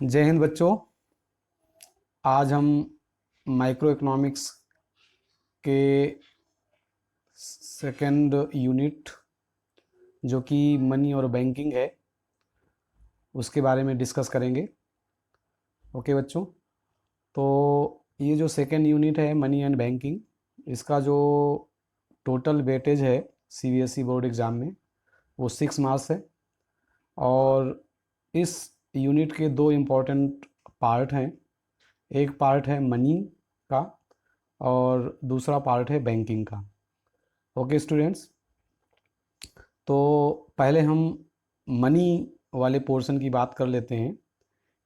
जय हिंद बच्चों। आज हम माइक्रो इकोनॉमिक्स के सेकंड यूनिट जो कि मनी और बैंकिंग है उसके बारे में डिस्कस करेंगे। ओके बच्चों, तो ये जो सेकंड यूनिट है मनी एंड बैंकिंग, इसका जो टोटल वेटेज है सीबीएसई बोर्ड एग्ज़ाम में वो 6 मार्क्स है। और इस यूनिट के दो इम्पोर्टेंट पार्ट हैं। एक पार्ट है मनी का और दूसरा पार्ट है बैंकिंग का। ओके स्टूडेंट्स, तो पहले हम मनी वाले पोर्शन की बात कर लेते हैं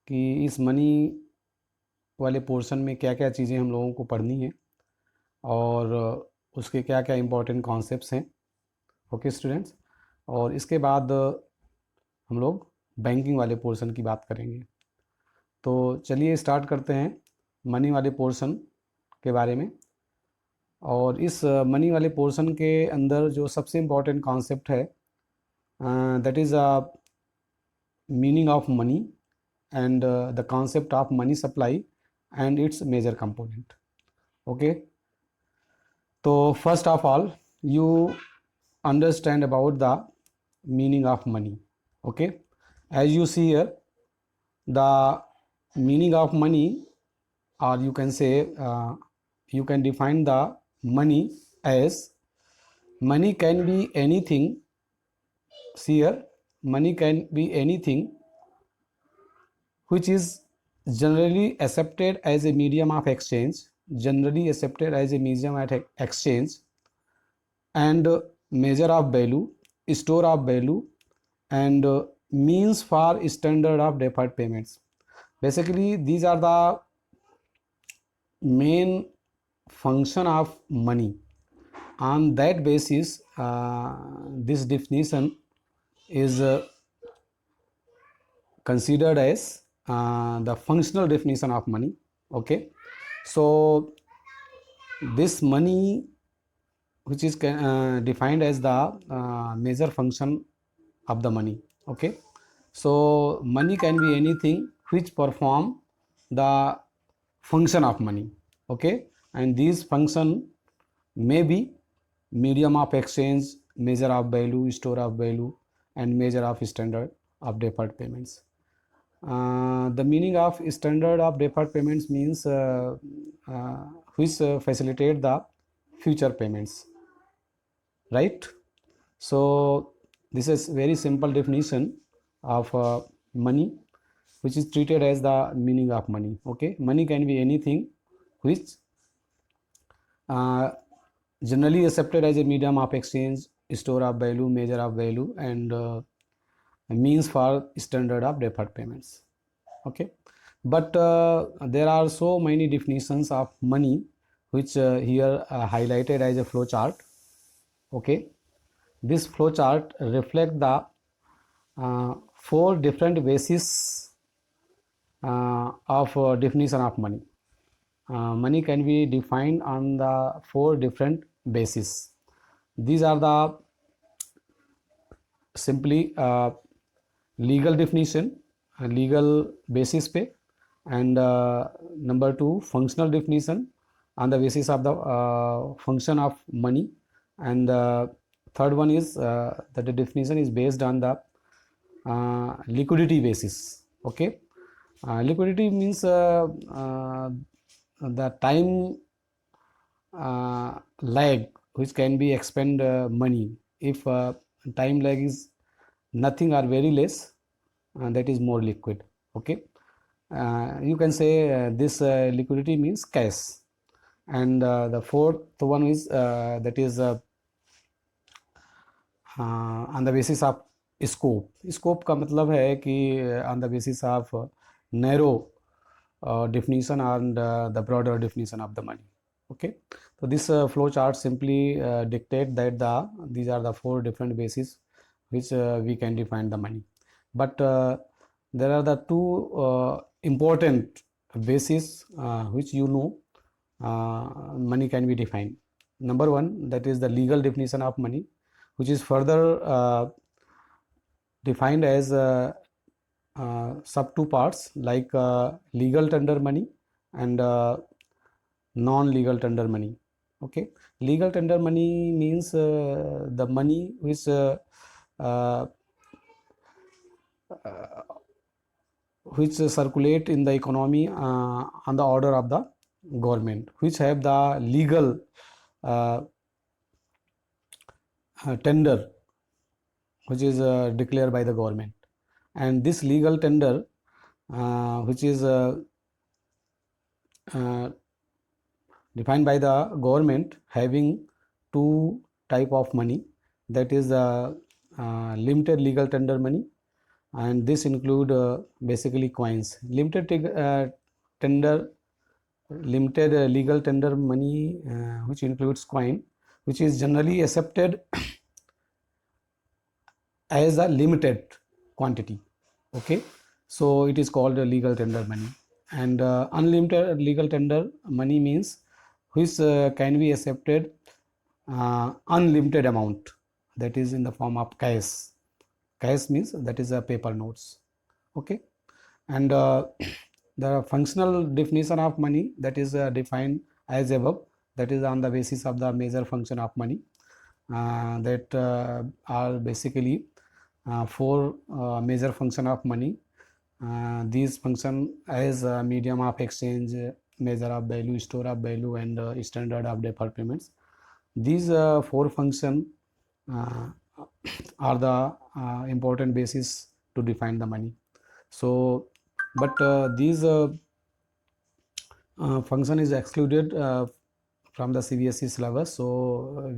कि इस मनी वाले पोर्शन में क्या क्या चीज़ें हम लोगों को पढ़नी है और उसके क्या क्या इम्पोर्टेंट कॉन्सेप्ट्स हैं। ओके स्टूडेंट्स, और इसके बाद हम लोग बैंकिंग वाले पोर्शन की बात करेंगे। तो चलिए स्टार्ट करते हैं मनी वाले पोर्शन के बारे में। और इस मनी वाले पोर्शन के अंदर जो सबसे इम्पोर्टेंट कॉन्सेप्ट है that is meaning of money and the concept of money supply and its major component. Okay, so first of all you understand about the meaning of money. Okay, as you see here, the meaning of money, or you can say you can define the money as money can be anything. See here, money can be anything which is generally accepted as a medium of exchange, generally accepted as a medium at exchange, and measure of value, store of value, and means for standard of deferred payments. Basically these are the main function of money. On that basis this definition is considered as the functional definition of money. Okay, so this money which is defined as the major function of the money. Okay, so money can be anything which perform the function of money. Okay, and these function may be medium of exchange, measure of value, store of value, and measure of standard of deferred payments. The meaning of standard of deferred payments means which facilitate the future payments, right? So this is very simple definition of money, which is treated as the meaning of money. Okay, money can be anything which generally accepted as a medium of exchange, store of value, measure of value, and means for standard of deferred payments. Okay, but there are so many definitions of money which here highlighted as a flow chart. Okay, this flow chart reflect the four different bases of definition of money. Money can be defined on the four different bases. These are the simply legal definition, legal basis पे, and number two functional definition on the basis of the function of money, and third one is that the definition is based on the liquidity basis. Okay, liquidity means the time lag which can be expend money. If time lag is nothing or very less, that is more liquid. Okay, you can say this liquidity means cash. And the fourth one is that is on the basis of scope. Scope का मतलब है कि on the basis of narrow definition and the broader definition of the money. Okay, so this flow chart simply dictate that these are the four different bases which we can define the money. But there are the two important bases which money can be defined. Number one, that is the legal definition of money, which is further defined as sub two parts like legal tender money and non-legal tender money. Okay, legal tender money means the money which uh, circulate in the economy on the order of the government, which have the legal uh, tender which is declared by the government. And this legal tender which is defined by the government having two type of money, that is the limited legal tender money, and this include basically coins. Tender limited legal tender money which includes coin, which is generally accepted as a limited quantity. Okay, so it is called a legal tender money. And unlimited legal tender money means which can be accepted unlimited amount, that is in the form of cash. Cash means that is a paper notes. Okay, and the functional definition of money, that is defined as above, that is on the basis of the major function of money, that are basically four major function of money. These function as a medium of exchange, measure of value, store of value, and standard of deferred payments. These four function are the important basis to define the money. So but these function is excluded from the CBSE syllabus, so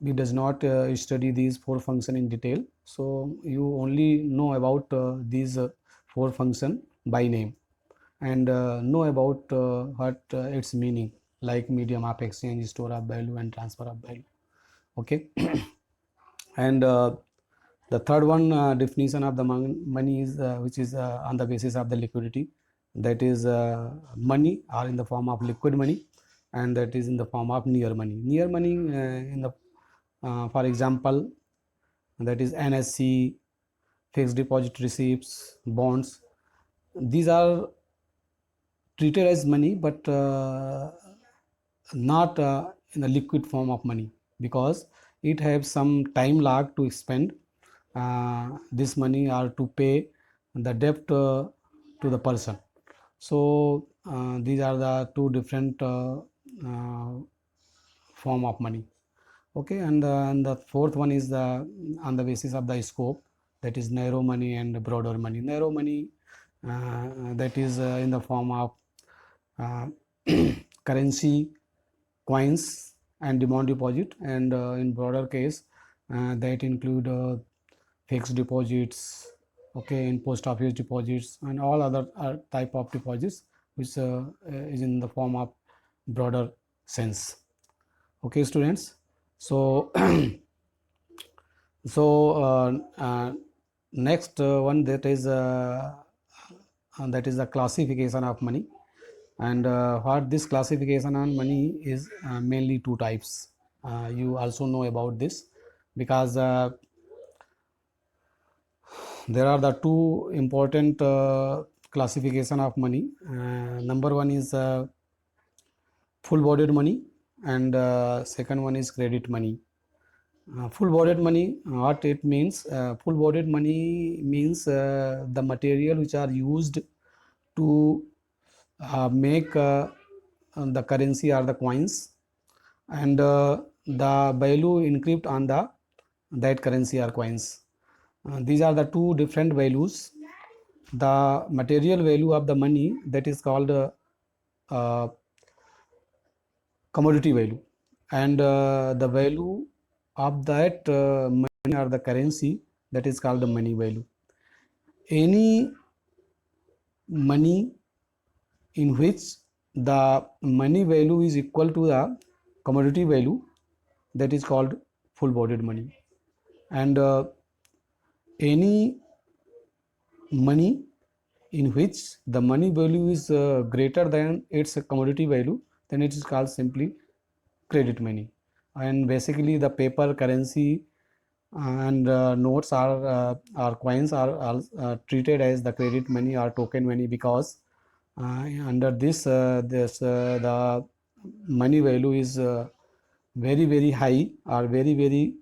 we does not study these four function in detail, so you only know about these four function by name, and know about what its meaning, like medium of exchange, store of value, and transfer of value. Okay. And the third one definition of the money is which is on the basis of the liquidity, that is money are in the form of liquid money, and that is in the form of near money. Near money in the for example, that is NSC, fixed deposit receipts, bonds. These are treated as money, but not in the liquid form of money, because it has some time lag to spend this money or to pay the debt to the person. So these are the two different form of money. Okay, and the fourth one is the on the basis of the scope, that is narrow money and broader money. Narrow money that is in the form of currency, coins, and demand deposit, and in broader case that include fixed deposits, okay, in post office deposits, and all other type of deposits which is in the form of broader sense. Okay, students. So next one, that is the classification of money. And what this classification on money is mainly two types. You also know about this, because there are the two important classification of money. Number one is full bodied money, and second one is credit money. Full bodied money, what it means? Full bodied money means the material which are used to make the currency or the coins, and the value encrypt on the that currency or coins. These are the two different values. The material value of the money, that is called commodity value, and the value of that money or the currency, that is called the money value. Any money in which the money value is equal to the commodity value, that is called full bodied money. And any money in which the money value is greater than its commodity value, then it is called simply credit money. And basically the paper currency and notes are coins are treated as the credit money or token money because under this the money value is very high or very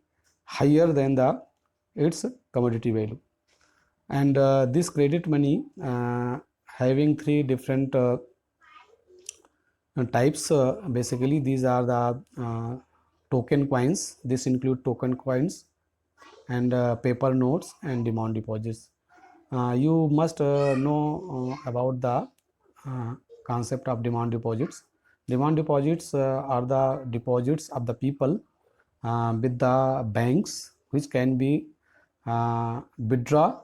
higher than the its commodity value. And this credit money having three different types. Basically these are the token coins. This include token coins and paper notes and demand deposits. You must know about the concept of demand deposits. Demand deposits are the deposits of the people with the banks, which can be withdraw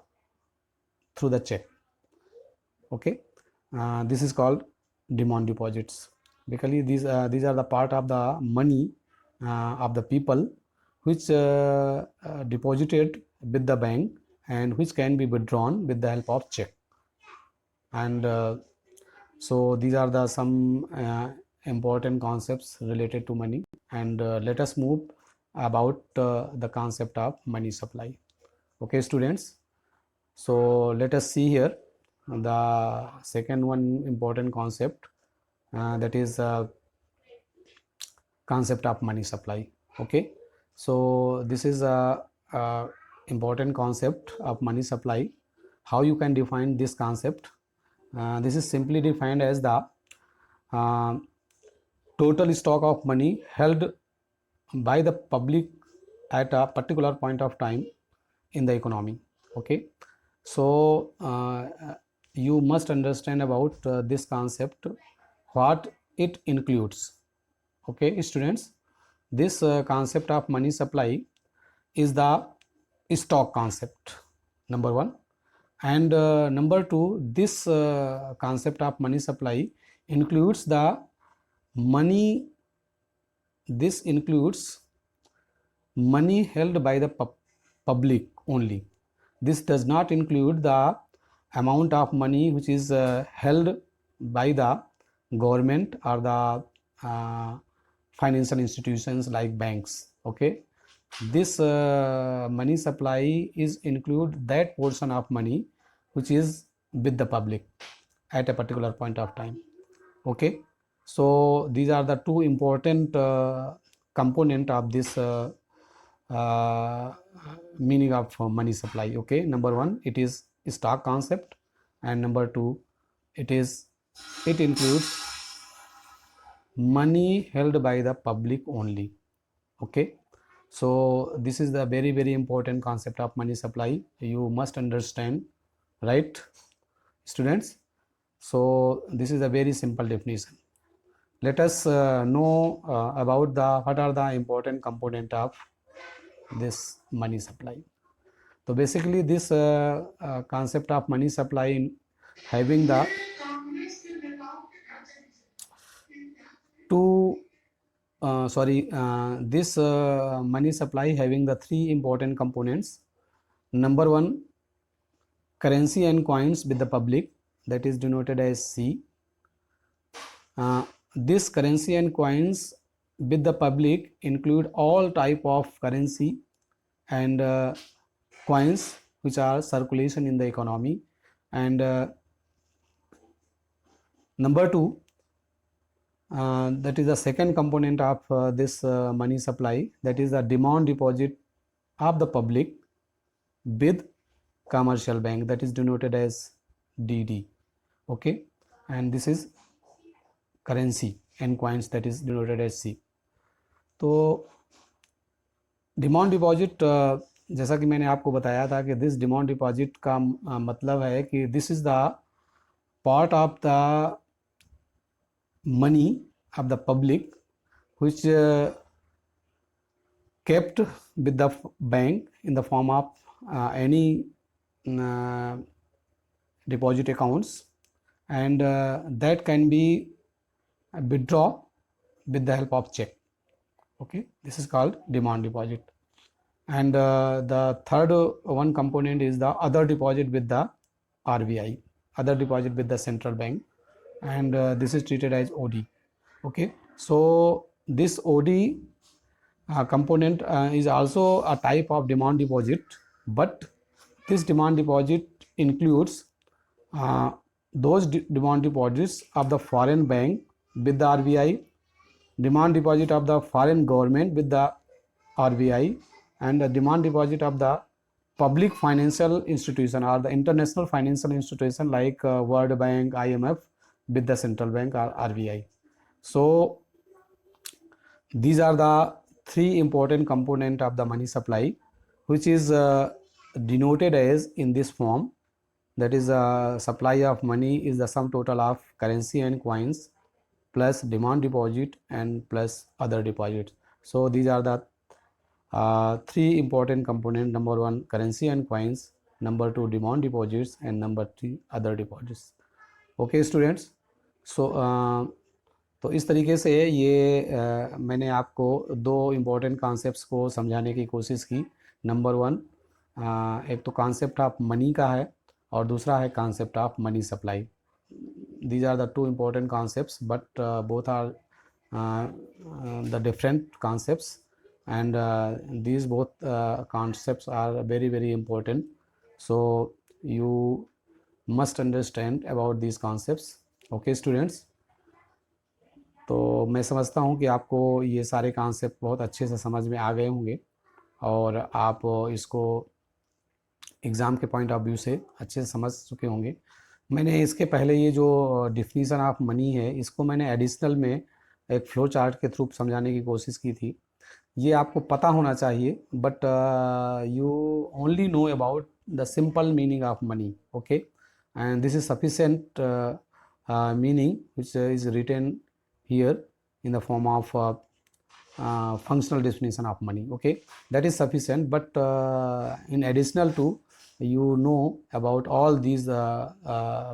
through the check. Okay, this is called demand deposits. Basically these are the part of the money of the people which deposited with the bank and which can be withdrawn with the help of check. And so these are the some important concepts related to money. And let us move about the concept of money supply. Okay students, so let us see here the second one important concept, that is concept of money supply. Okay, so this is a important concept of money supply. How you can define this concept? This is simply defined as the uh, total stock of money held by the public at a particular point of time in the economy. Okay, so you must understand about this concept, what it includes. Okay students, this concept of money supply is the stock concept, number one. And number two, this concept of money supply includes the money. This includes money held by the public only. This does not include the amount of money which is held by the government or the financial institutions like banks. Okay, this money supply is include that portion of money which is with the public at a particular point of time. Okay, so these are the two important component of this uh, meaning of money supply. Okay, number one, it is stock concept, and number two, it includes money held by the public only. Okay, so this is the very important concept of money supply. You must understand, right students? So this is a very simple definition. Let us know about the what are the important component of this money supply. So basically this concept of money supply in having the two this money supply having the three important components. Number one, currency and coins with the public, that is denoted as C. This currency and coins with the public include all type of currency and coins which are circulation in the economy. And number two, that is the second component of this money supply, that is the demand deposit of the public with commercial bank, that is denoted as DD. Okay, and this is currency and coins, that is denoted as C. तो demand deposit, जैसा कि मैंने आपको बताया था कि this demand deposit का मतलब है कि this is the part of the money of the public which kept with the bank in the form of any deposit accounts, and that can be withdraw with the help of check. Okay, this is called demand deposit. And the third one component is the other deposit with the RBI, other deposit with the central bank, and this is treated as OD. Okay, so this OD component is also a type of demand deposit, but this demand deposit includes uh, those demand deposits of the foreign bank with the RBI, demand deposit of the foreign government with the RBI, and the demand deposit of the public financial institution or the international financial institution like World Bank, IMF with the central bank or RBI. So these are the three important component of the money supply, which is denoted as in this form, that is supply of money is the sum total of currency and coins plus demand deposit and plus other deposits. So these are the three important component: number one currency and coins, number two demand deposits, and number three other deposits. Okay students, so तो इस तरीके से ये मैंने आपको दो important concepts को समझाने की कोशिश की। नंबर वन, एक तो कॉन्सेप्ट ऑफ मनी का है और दूसरा है concept of money supply. these are the two important concepts, but both are the different concepts, and these both concepts are very very important, so you must understand about these concepts. okay students, तो मैं समझता हूँ कि आपको ये सारे concept बहुत अच्छे से समझ में आ गए होंगे और आप इसको एग्ज़ाम के पॉइंट ऑफ व्यू से अच्छे से समझ चुके होंगे। मैंने इसके पहले ये जो डिफिनीसन ऑफ मनी है इसको मैंने एडिशनल में एक फ्लो चार्ट के थ्रू समझाने की कोशिश की थी। ये आपको पता होना चाहिए, but you only know about the simple meaning of money. Okay, and this is sufficient meaning which is written here in the form of functional definition of money. Okay, that is sufficient, but in additional to, you know about all these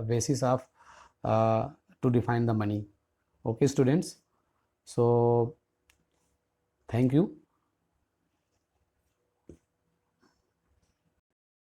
basis of to define the money. Okay students, so thank you.